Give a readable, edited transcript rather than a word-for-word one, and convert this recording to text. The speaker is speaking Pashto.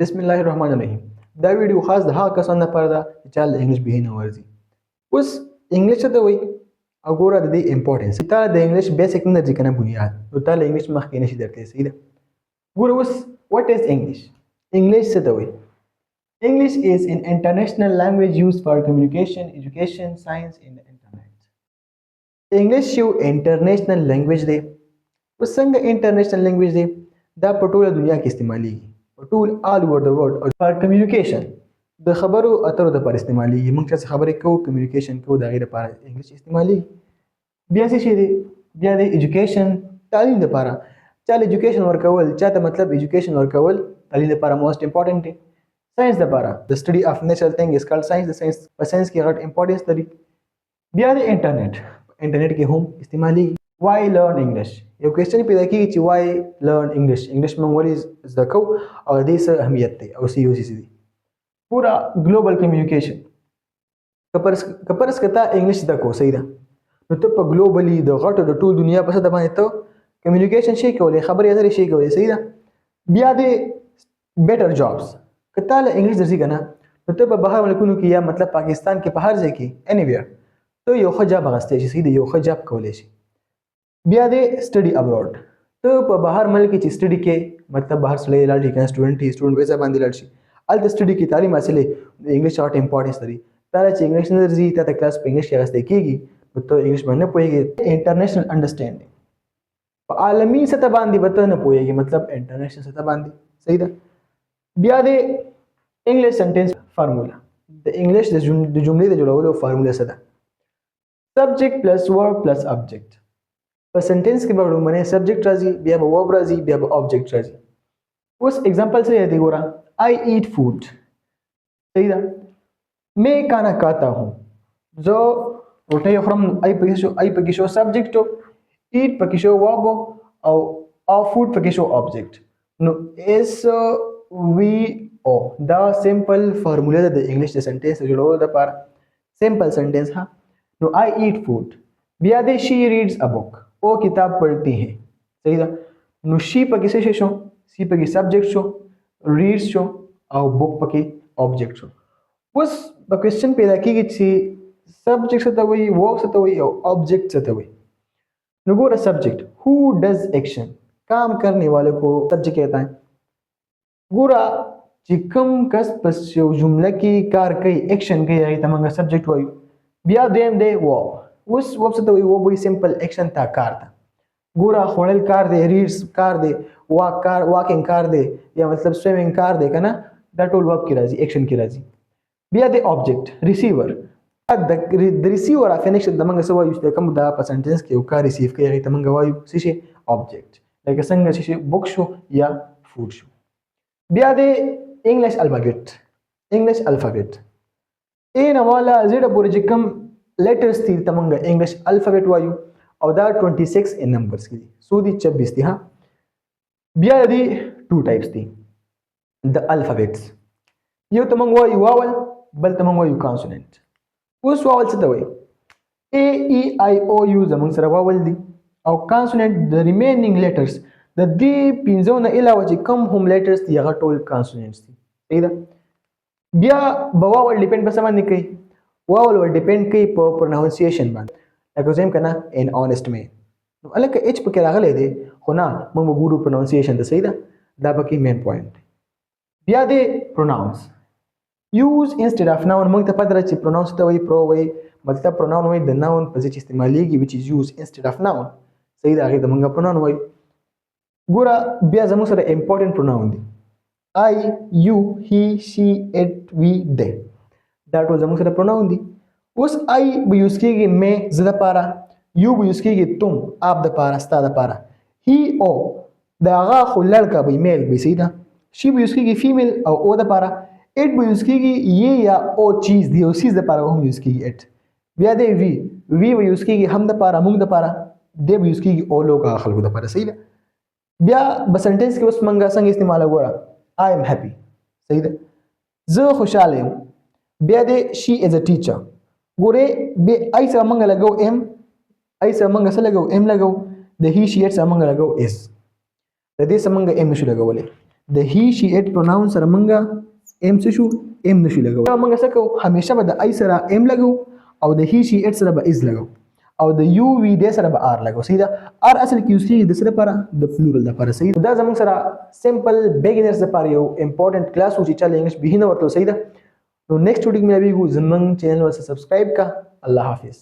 बिस्मिल्लाहिर्रहमानिर्रहीम دا ویډیو خاص د هغه کسانو لپاره ده چې چا له انګلیش به نه ورځي اوس انګلیش څه ته وایي او ګوره د دې امپورټنس تا د انګلیش بیسیک نه درځي کنه بنیاد نو تا له انګلیش مخکې نشي درته صحیح ده ګوره اوس what is english english څه ته وایي english is an international language used for communication education science in the internet english یو انټرنیشنل لینګویج دی اوس څنګه انټرنیشنل لینګویج دی دا په ټوله دنیا کې استعمالیږي ټول all over the world for communication د خبرو اترو د پر استعمالیږي موږ چې خبرې کوو کمیونیکیشن کوو د غیر لپاره انګلیش استعمالیږي بیا څه شي دی بیا د ایجوکیشن تعلیم لپاره چاله ایجوکیشن ورکول چاته مطلب ایجوکیشن ورکول تعلیم لپاره موست امپورټنت دی ساينس لپاره د سټډي اف نیچرل ثینګ از کالډ ساينس د ساينس په ساينس کې غټ امپورټنس لري بیا د انټرنیټ کې هم استعمالیږي why learn english یو کوېسچن پیدا کیږي چې why learn english انګلیش موږ ولې زده کوو او د دې څه اهمیت دی او څه یو څه دي پورا ګلوبل کمیونیکیشن کپرس کته انګلیش زده کوو صحیح ده نو ته په ګلوبلی د غټو د ټول دنیا په څه باندې ته کمیونیکیشن شي کولای خبرې اترې شي کولای صحیح ده بیا د بیٹر جابس کته له انګلیش درځي کنه نو ته په بهر ملکونو کې یا مطلب پاکستان کې په هر ځای کې انیویر ته یو ښه جاب غوښتلی شي صحیح ده یو ښه جاب کولی شي بیا د سټډي ابراډ ته په بهر ملک کې چې سټډي کې مطلب بهر سړی لاړ شي کنه سټوډنټ ویزا باندې لاړ شي هلته سټډي کې تعلیم حاصلې د انګلیش غټ امپورټنس لري تا چې انګلیش نه درځي تا ته کلاس په انګلیش کې اخیستی کېږي نو ته انګلیش باندې نه پوهېږې انټرنیشنل انډرسټینډینګ په عالمي سطح باندې به ته نه پوهېږې مطلب انټرنیشنل سطح باندې صحیح ده بیا د انګلیش سنټینس فارمولا د انګلیش د جملې د جوړولو فارمولا څه ده سبجیکټ پلس ورب پلس ابجیکټ په سنټنس کې به لومړی سبجیکټ راځي بیا به ورب راځي بیا به آبجیکټ راځي اوس اگزامپل څه دی ګوره آی ایټ فوډ صحیح ده میں کھانا کھاتا ہوں زه روټۍ خورم آی پکې شو سبجیکټ ایټ پکې شو ورب او فوډ پکې شو آبجیکټ نو اس وی او دا سمپل فارمولا ده د انګلیش د سنټنس جوړولو لپاره سمپل سنټنس ها نو آی ایټ فوډ بیا د شی ریډز ا بک او کتاب پڑھتی ہے صحیح ده نو شی پکې څه شو سی پکې سبجیکټ شو ریډز شو او بک پکې آبجیکټ شو اوس په کوېسچن پیدا کیږي چې سبجیکټ څه ته وایي ورب څه ته وایي او آبجیکٹ څه ته وایي نو ګوره سبجیکٹ ہو ڈز ایکشن کام کرنے والے کو سبجیکٹ کہتا ہے ګوره چې کوم کس پس یو جمله کې کار کوي ایکشن کوي هغې ته موږ سبجیکټ وایو بیا دویم دی ورب اوس ورب څه ته وایي ورب وایي سمپل ایکشن ته کار ته ګوره خوړل کار دی ریډز کار دی واکینګ کار دی یا مطلب سویمینګ کار دی که نه دا ټول ورب کې راځي ایکشن کې راځي بیا د آبجیکټ ریسیور د ریسیور افینیشن د موږ څه وایو چې کوم دا په سنټنس کې یو کار ریسیو کوي هغې ته موږ وایو څه شي آبجیکټ لکه څنګه چې شي بک شو یا فوډ شو بیا د انګلیش الفابیټ ا نه والا زیډه پورې چې کوم لیټرز دي ته موږ انګلیش الفابیټ وایو او دا 26 ان نمبرز کې دي سو دي 26 دي ها بیا دي ټو ټایپس دي د الفابیټس یو ته موږ وایو واول بل ته موږ وایو کانسوننت اوس واول څه ته وایي ا ای آی او یو زموږ سره واول دي او کانسوننت د ریمینینګ لیټرز د دې پنځو نه علاوه چې کوم هم لیټرز دي هغه ټول کانسوننټس دي صحیح ده بیا به واول ډیپینډ په څه باندې کوي واول ور ډیپینډ کوي په پروناونسیشن باندې لکه زم کنه ان اونست مین نو الکه اچ پکې راغلی دی خو نه موږ ګورو پروناونسیشن ته صحیح ده دا پکې مین پوینټ بیا د پروناونس یوز انسټډ اف ناون موږ ته پته ده چې پروناونس ته وایي پرو وایي مطلب پروناون وایي د ناون په ځای چې استعمالیږي وچ از یوز انسټډ اف ناون صحیح ده هغې ته موږ پروناون وایو ګوره بیا زموږ سره امپورټنټ پروناون دي I, you, he, she, it, we, they دا ټول زموږ سره پروناون دي اوس I به یوز کېږي مې زه دپاره یو به یوز کېږي تم آپ دپاره ستا دپاره he او د هغه خو لړکه به میل به صحیح ده شي به یوز کېږي فیمیل او او دپاره اټ به یوز کېږي یې یا او چیز د یو څیز دپاره هم یوز کېږي اټ بیا دی وی به یوز کېږي هم دپاره موږ دپاره دی به یوز کېږي او لوګه خلکو دپاره صحیح ده بیا به سنټنس کې اوس موږ څنګه استعماله ګوره I am happy صحیح ده زه خوشحاله یم بیا دی she is a teacher ګورې بیا آی سره موږ لګو ام آی سره موږ څه لګو ام لګو د he she it سره موږ لګو is د دې سره موږ ام نشو لګولی د هی شي اټ پروناون سره منګه ام څه شو ام نشو لګو منګه څه کو همیشه به د ای سره ام لګو او د هی شي اټ سره به از لګو او د یو وی د سره به ار لګو صحیح ده ار اصل کې یوز کیږي د سره لپاره د پلورل لپاره صحیح ده دا زموږ سره سمپل بیګینرز لپاره یو امپورټنت کلاس و چې چا انګلیش به نه ورته صحیح ده نو نیکسټ ویډیو کې مې زموږ چینل ورسره سبسکرایب کا الله حافظ